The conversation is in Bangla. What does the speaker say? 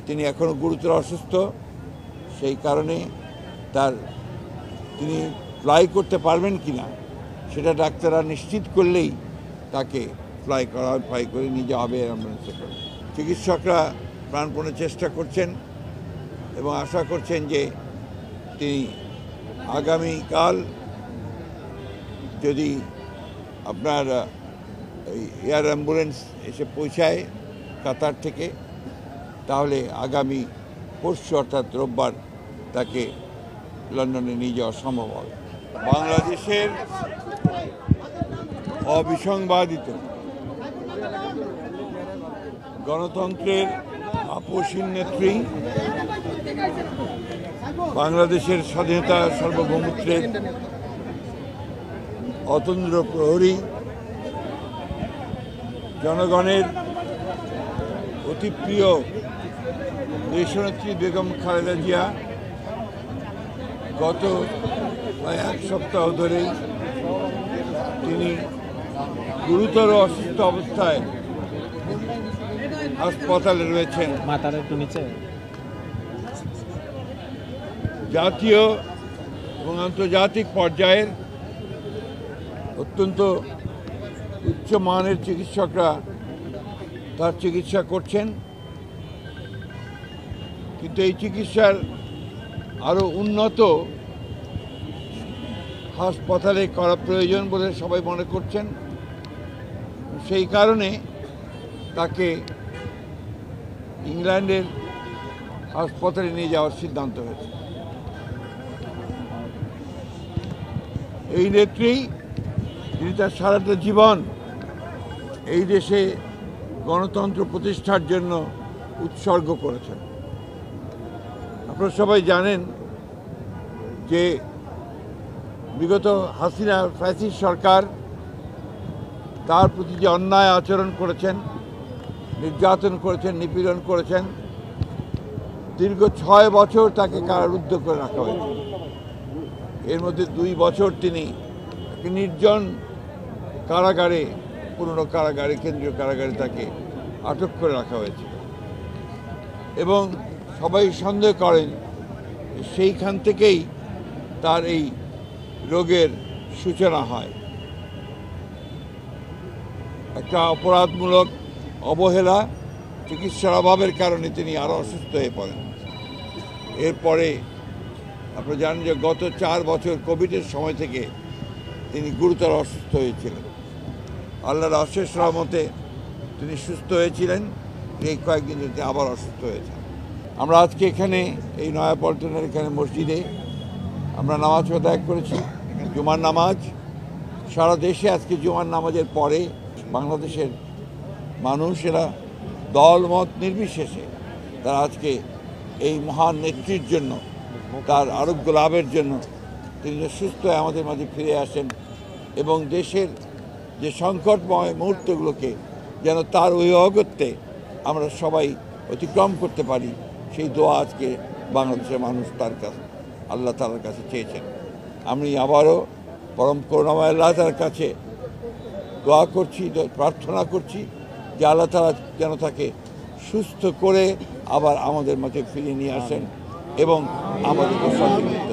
তিনি এখনো গুরুতর অসুস্থ, সেই কারণে তিনি ফ্লাই করতে পারবেন কিনা সেটা ডাক্তাররা নিশ্চিত করলেই তাকে ফ্লাই করে নিয়ে যাওয়া হবে অ্যাম্বুলেন্সে করে। চিকিৎসকরা প্রাণপণে চেষ্টা করছেন এবং আশা করছেন যে তিনি আগামীকাল যদি আপনার এয়ার অ্যাম্বুলেন্স এসে পৌঁছায় কাতার থেকে, তাহলে আগামী পরশু অর্থাৎ রোববার তাকে লন্ডনে নিয়ে যাওয়া সম্ভব হবে। বাংলাদেশের অবিসংবাদিত গণতন্ত্রের আপসহীন নেত্রী, বাংলাদেশের স্বাধীনতা সার্বভৌমত্বের অতন্দ্র প্রহরী, জনগণের অতি প্রিয় দেশনেত্রী বেগম খালেদা জিয়া গত প্রায় এক সপ্তাহ ধরেই তিনি গুরুতর অসুস্থ অবস্থায় হাসপাতালে রয়েছেন। জাতীয় এবং আন্তর্জাতিক পর্যায়ের অত্যন্ত উচ্চমানের চিকিৎসকরা তার চিকিৎসা করছেন, কিন্তু এই চিকিৎসার আরও উন্নত হাসপাতালে করা প্রয়োজন বলে সবাই মনে করছেন। সেই কারণে তাকে ইংল্যান্ডের হাসপাতালে নিয়ে যাওয়ার সিদ্ধান্ত হয়েছে। এই নেত্রী তিনি তার সারাটা জীবন এই দেশে গণতন্ত্র প্রতিষ্ঠার জন্য উৎসর্গ করেছেন। আপনারা সবাই জানেন যে বিগত হাসিনা ফ্যাসিস্ট সরকার তার প্রতি যে অন্যায় আচরণ করেছেন, নির্যাতন করেছেন, নিপীড়ন করেছেন, দীর্ঘ 6 বছর তাকে কারারুদ্ধ করে রাখা হয়েছে। এর মধ্যে 2 বছর তিনি নির্জন কারাগারে, পুরনো কারাগারে, কেন্দ্রীয় কারাগারে তাকে আটক করে রাখা হয়েছে এবং সবাই সন্দেহ করেন সেইখান থেকেই তার এই রোগের সূচনা হয়। একটা অপরাধমূলক অবহেলা, চিকিৎসার অভাবের কারণে তিনি আরও অসুস্থ হয়ে পড়েন। এরপরে আপনারা জানেন যে গত 4 বছর কোভিডের সময় থেকে তিনি গুরুতর অসুস্থ হয়েছিলেন। আল্লাহর অশেষ রহমতে তিনি সুস্থ হয়েছিলেন, এই কয়েকদিন তিনি আবার অসুস্থ হয়েছেন। আমরা আজকে এখানে এই নয়াপল্টনের এখানে মসজিদে আমরা নামাজ আদায় করেছি, জুমার নামাজ। সারা দেশে আজকে জুমার নামাজের পরে বাংলাদেশের মানুষেরা দলমত নির্বিশেষে তারা আজকে এই মহান নেত্রীর জন্য, তার আরোগ্য লাভের জন্য তিনি সুস্থ হয়ে আমাদের মাঝে ফিরে আসেন এবং দেশের যে সংকটময় মুহূর্তগুলোকে যেন তার অগত্যে আমরা সবাই অতিক্রম করতে পারি, সেই দোয়া আজকে বাংলাদেশের মানুষ তার কাছে, আল্লাহ তাআলার কাছে চেয়েছেন। আমি আবারও পরম করুণাময় আল্লাহ তাআলার কাছে দোয়া করছি, প্রার্থনা করছি যে আল্লাহ তাআলা যেন তাকে সুস্থ করে আবার আমাদের মাঝে ফিরিয়ে নিয়ে আসেন এবং আমাদেরকে সচেতন